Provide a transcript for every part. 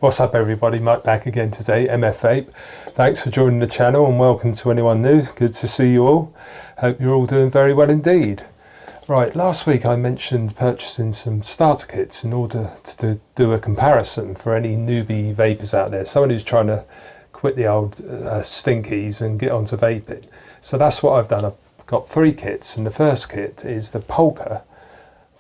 What's up everybody, Mike back again today, MF Vape. Thanks for joining the channel and welcome to anyone new. Good to see you all. Hope you're all doing very well indeed. Right, last week I mentioned purchasing some starter kits in order to do a comparison for any newbie vapers out there. Someone who's trying to quit the old stinkies and get onto vaping. So that's what I've done. I've got 3 kits, and the first kit is the Polka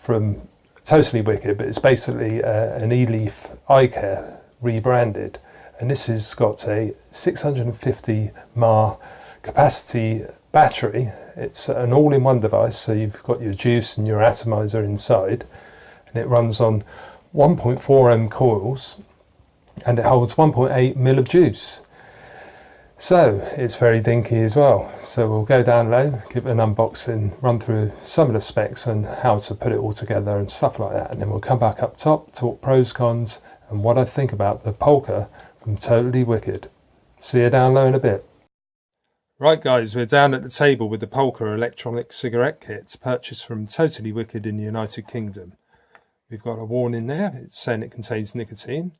from Totally Wicked, but it's basically an Eleaf iCare rebranded, and this has got a 650 mAh capacity battery. It's an all-in-one device, so you've got your juice and your atomizer inside, and it runs on 1.4 ohm coils, and it holds 1.8 ml of juice. So it's very dinky as well. So we'll go down low, give it an unboxing, run through some of the specs and how to put it all together and stuff like that, and then we'll come back up top, talk pros, cons, and what I think about the Polka from Totally Wicked. See you down low in a bit. Right guys, we're down at the table with the Polka electronic cigarette kits purchased from Totally Wicked in the United Kingdom. We've got a warning there, it's saying it contains nicotine,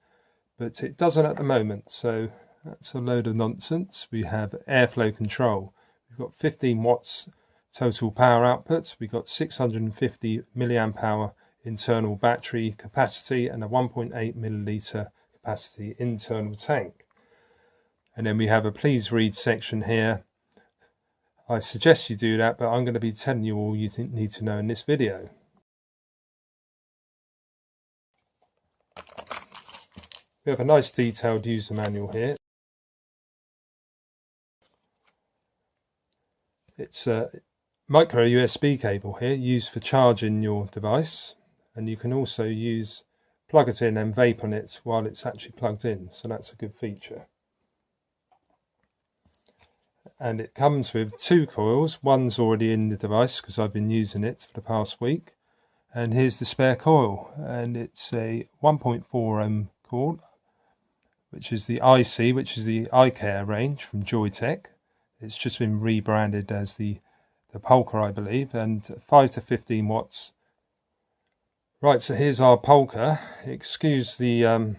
but it doesn't at the moment, so that's a load of nonsense. We have airflow control. We've got 15 watts total power output. We've got 650 milliamp hour internal battery capacity and a 1.8 milliliter capacity internal tank. And then we have a please read section here. I suggest you do that, but I'm going to be telling you all you need to know in this video. We have a nice detailed user manual here. It's a micro USB cable here used for charging your device, and you can also plug it in and vape on it while it's actually plugged in, so that's a good feature. And it comes with 2 coils. One's already in the device because I've been using it for the past week, and here's the spare coil, and it's a 1.4 ohm coil, which is the IC, which is the iCare range from Joytech. It's just been rebranded as the Polka, I believe, and 5 to 15 watts. Right, so here's our Polka. Excuse the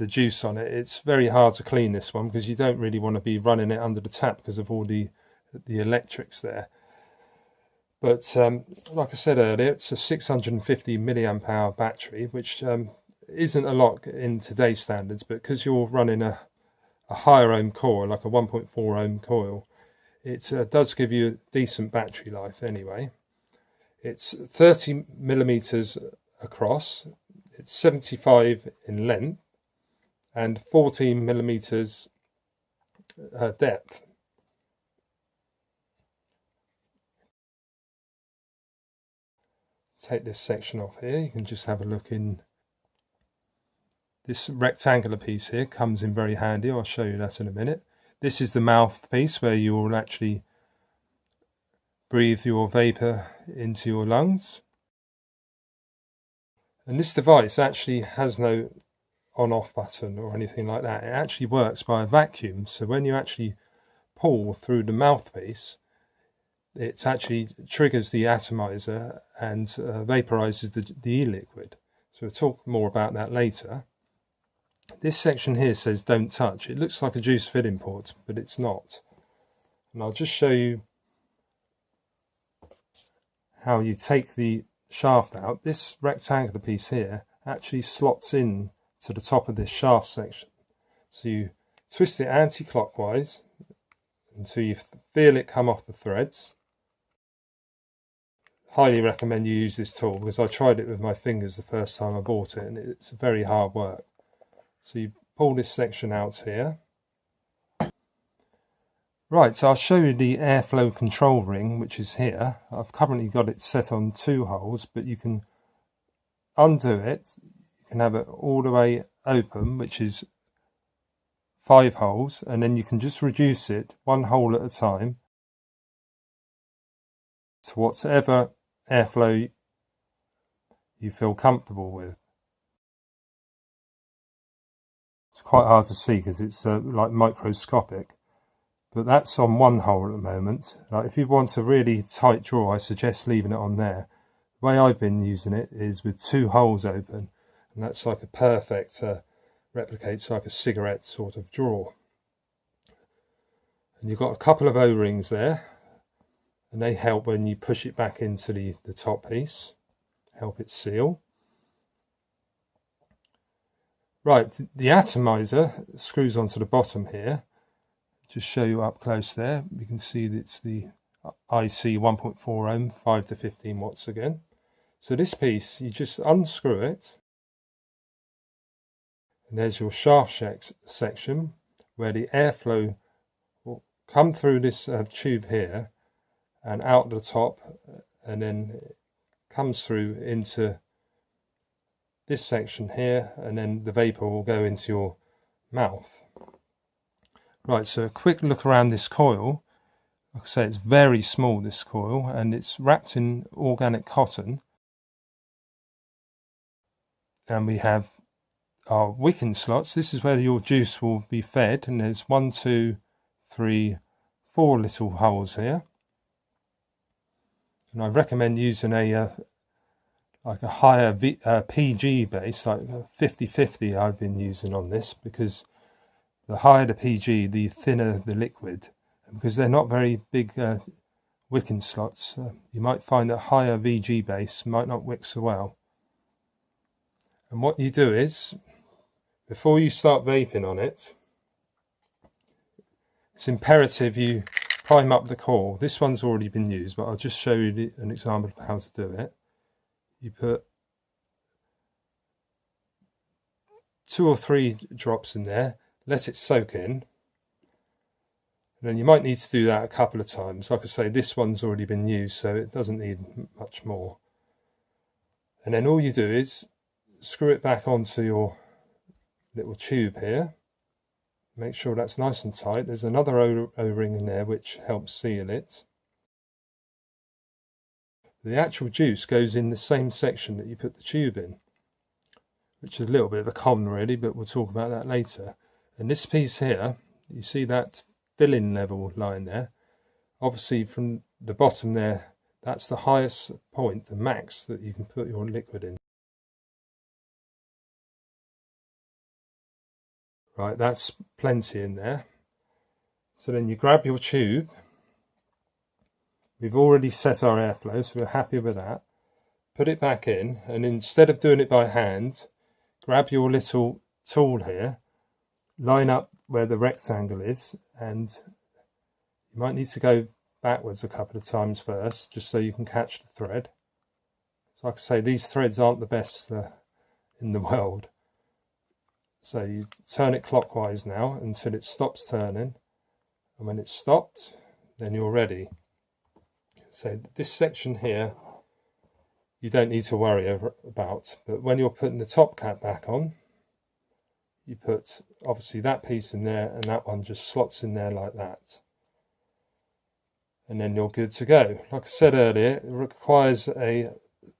juice on it. It's very hard to clean this one because you don't really want to be running it under the tap because of all the electrics there. But like I said earlier, it's a 650 milliamp hour battery, which isn't a lot in today's standards, but because you're running a higher ohm coil, like a 1.4 ohm coil, it does give you a decent battery life anyway. It's 30 millimeters across, it's 75 in length, and 14 millimeters depth. Take this section off here. You can just have a look in. This rectangular piece here comes in very handy. I'll show you that in a minute. This is the mouthpiece where you will actually breathe your vapor into your lungs. And this device actually has no on-off button or anything like that. It actually works by a vacuum. So when you actually pull through the mouthpiece, it actually triggers the atomizer and vaporizes the e-liquid. So we'll talk more about that later. This section here says don't touch. It looks like a juice filling port, but it's not. And I'll just show you how you take the shaft out. This rectangular piece here actually slots in to the top of this shaft section. So you twist it anti-clockwise until you feel it come off the threads. Highly recommend you use this tool because I tried it with my fingers the first time I bought it and it's very hard work. So you pull this section out here. Right, so I'll show you the airflow control ring, which is here. I've currently got it set on 2 holes, but you can undo it. You can have it all the way open, which is 5 holes, and then you can just reduce it 1 hole at a time to whatever airflow you feel comfortable with. It's quite hard to see because it's like microscopic, but that's on 1 hole at the moment. Like if you want a really tight draw, I suggest leaving it on there. The way I've been using it is with 2 holes open, and that's like a perfect replicates like a cigarette sort of drawer. And you've got a couple of O-rings there, and they help when you push it back into the top piece, help it seal. Right, the atomizer screws onto the bottom here. Just show you up close there. You can see that it's the IC 1.4 ohm, 5 to 15 watts again. So this piece, you just unscrew it. And there's your shaft section where the airflow will come through this tube here and out the top, and then it comes through into this section here, and then the vapor will go into your mouth. Right, so a quick look around this coil. Like I say, it's very small, this coil, and it's wrapped in organic cotton. And we have our wicking slots. This is where your juice will be fed, and there's 1, 2, 3, 4 little holes here. And I recommend using a like a higher PG base, like 50-50 I've been using on this, because the higher the PG, the thinner the liquid. And because they're not very big wicking slots, you might find a higher VG base might not wick so well. And what you do is, before you start vaping on it, it's imperative you prime up the coil. This one's already been used, but I'll just show you an example of how to do it. You put 2 or 3 drops in there, let it soak in, and then you might need to do that a couple of times. Like I say, this one's already been used, so it doesn't need much more. And then all you do is screw it back onto your little tube here. Make sure that's nice and tight. There's another O-ring in there which helps seal it. The actual juice goes in the same section that you put the tube in, which is a little bit of a con really, but we'll talk about that later. And this piece here, you see that filling level line there? Obviously from the bottom there, that's the highest point, the max that you can put your liquid in. Right, that's plenty in there. So then you grab your tube. We've already set our airflow, so we're happy with that. Put it back in, and instead of doing it by hand, grab your little tool here, line up where the rectangle is, and you might need to go backwards a couple of times first, just so you can catch the thread. So like I say, these threads aren't the best in the world. So you turn it clockwise now until it stops turning, and when it's stopped, then you're ready. So this section here, you don't need to worry about, but when you're putting the top cap back on, you put obviously that piece in there, and that one just slots in there like that. And then you're good to go. Like I said earlier, it requires a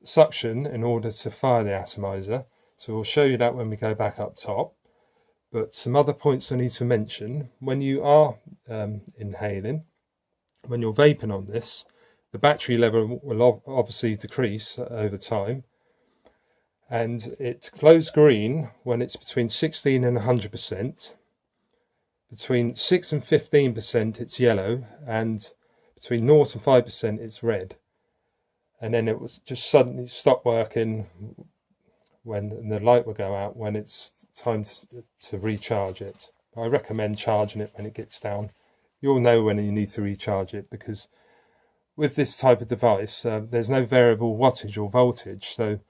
suction in order to fire the atomizer. So we'll show you that when we go back up top. But some other points I need to mention. When you are inhaling, when you're vaping on this, the battery level will obviously decrease over time. And it glows green when it's between 16 and 100%. Between 6 and 15% it's yellow, and between 0 and 5% it's red. And then it will just suddenly stop working when the light will go out when it's time to recharge it. I recommend charging it when it gets down. You'll know when you need to recharge it, because with this type of device there's no variable wattage or voltage, so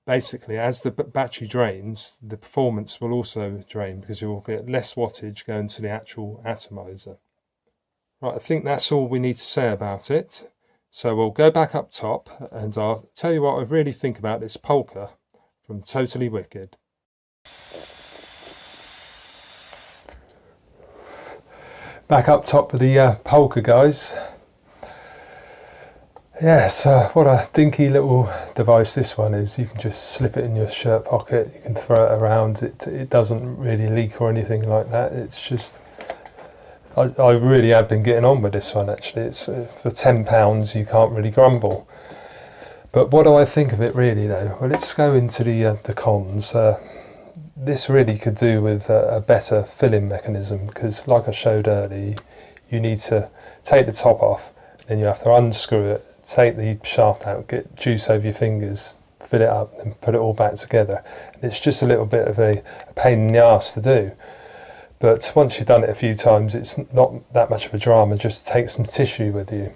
basically as the battery drains, the performance will also drain, because you'll get less wattage going to the actual atomizer. Right, I think that's all we need to say about it. So we'll go back up top, and I'll tell you what I really think about this Polka from Totally Wicked. Back up top with the Polka, guys. Yes, what a dinky little device this one is. You can just slip it in your shirt pocket, you can throw it around, it doesn't really leak or anything like that. It's just, I really have been getting on with this one actually. It's for £10 you can't really grumble. But what do I think of it really though? Well, let's go into the cons. this really could do with a better filling mechanism, because like I showed earlier, you need to take the top off, then you have to unscrew it, take the shaft out, get juice over your fingers, fill it up and put it all back together. And it's just a little bit of a pain in the arse to do. But once you've done it a few times, it's not that much of a drama. Just take some tissue with you.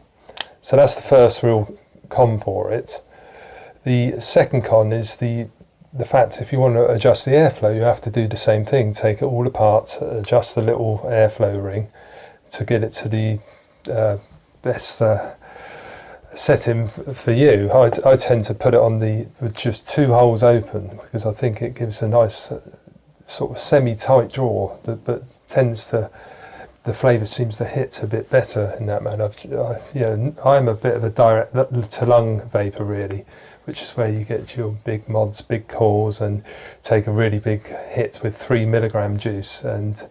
So that's the first real con for it. The second con is the fact if you want to adjust the airflow, you have to do the same thing. Take it all apart, adjust the little airflow ring to get it to the best setting for you. I tend to put it on with just 2 holes open, because I think it gives a nice sort of semi-tight draw, but the flavour seems to hit a bit better in that manner. I'm a bit of a direct to lung vapor really, which is where you get your big mods, big cores, and take a really big hit with 3 milligram juice. And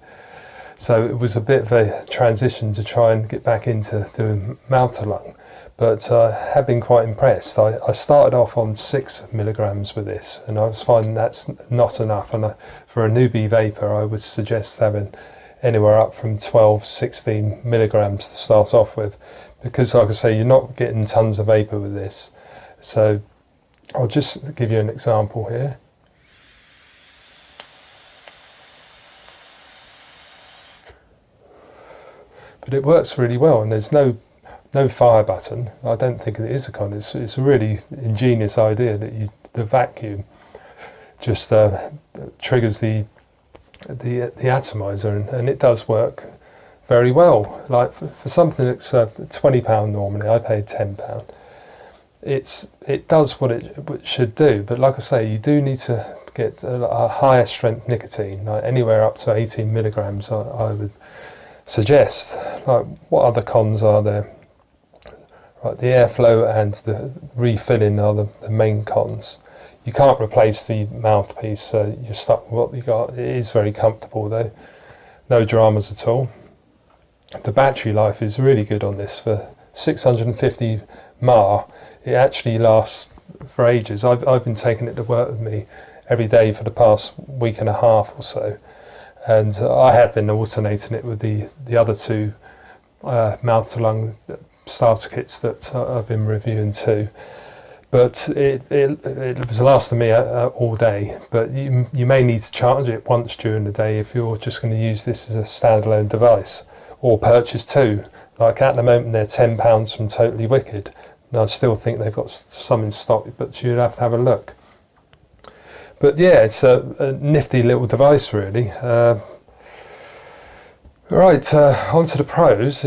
so it was a bit of a transition to try and get back into doing mouth to lung. But I have been quite impressed. I started off on 6 milligrams with this, and I was finding that's not enough. And for a newbie vapor, I would suggest having anywhere up from 12, 16 milligrams to start off with, because like I say, you're not getting tons of vapor with this. So I'll just give you an example here. But it works really well, and there's no fire button. I don't think it is a con. It's a really ingenious idea that the vacuum just triggers the atomizer, and it does work very well. Like for something that's £20 normally, I paid £10. It does what it should do, but like I say, you do need to get a higher strength nicotine, like anywhere up to 18 milligrams. I would suggest. Like, what other cons are there? Right, the airflow and the refilling are the main cons. You can't replace the mouthpiece, so you're stuck with what you got. It is very comfortable though, no dramas at all. The battery life is really good on this. For 650 mAh, it actually lasts for ages. I've been taking it to work with me every day for the past week and a half or so, and I have been alternating it with the other 2 mouth to lung starter kits that I've been reviewing too. But it was lasting me all day. But you may need to charge it once during the day if you're just going to use this as a standalone device, or purchase 2. Like at the moment they're £10 from Totally Wicked, and I still think they've got some in stock, but you'd have to have a look. But yeah, it's a nifty little device really. Right, on to the pros.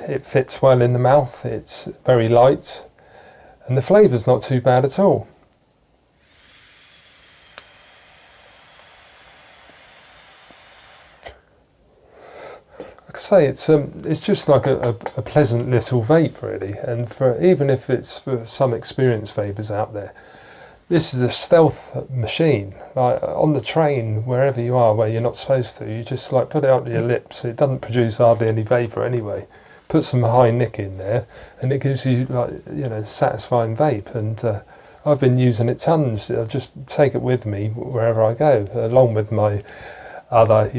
It fits well in the mouth, it's very light, and the flavour's not too bad at all. Like I say, it's just like a pleasant little vape really, and even if it's for some experienced vapors out there, this is a stealth machine. Like on the train, wherever you are where you're not supposed to, you just like put it up to your lips. It doesn't produce hardly any vapour anyway. Put some high nick in there, and it gives you satisfying vape. And I've been using it tons. I just take it with me wherever I go, along with my other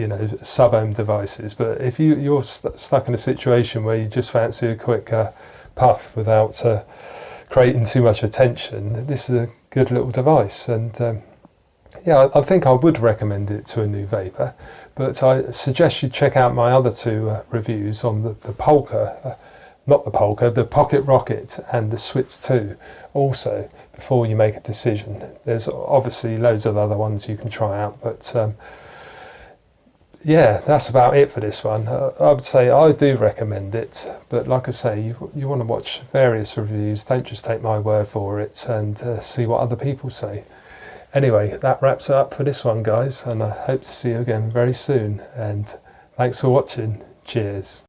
sub-ohm devices. But if you're stuck in a situation where you just fancy a quick puff without creating too much attention, this is a good little device. And yeah, I think I would recommend it to a new vapor. But I suggest you check out my other 2 reviews on the Polka, not the Polka, the Pocket Rocket and the Switz 2 also, before you make a decision. There's obviously loads of other ones you can try out, but yeah, that's about it for this one. I would say I do recommend it, but like I say, you want to watch various reviews. Don't just take my word for it, and see what other people say. Anyway, that wraps it up for this one, guys, and I hope to see you again very soon. And thanks for watching. Cheers.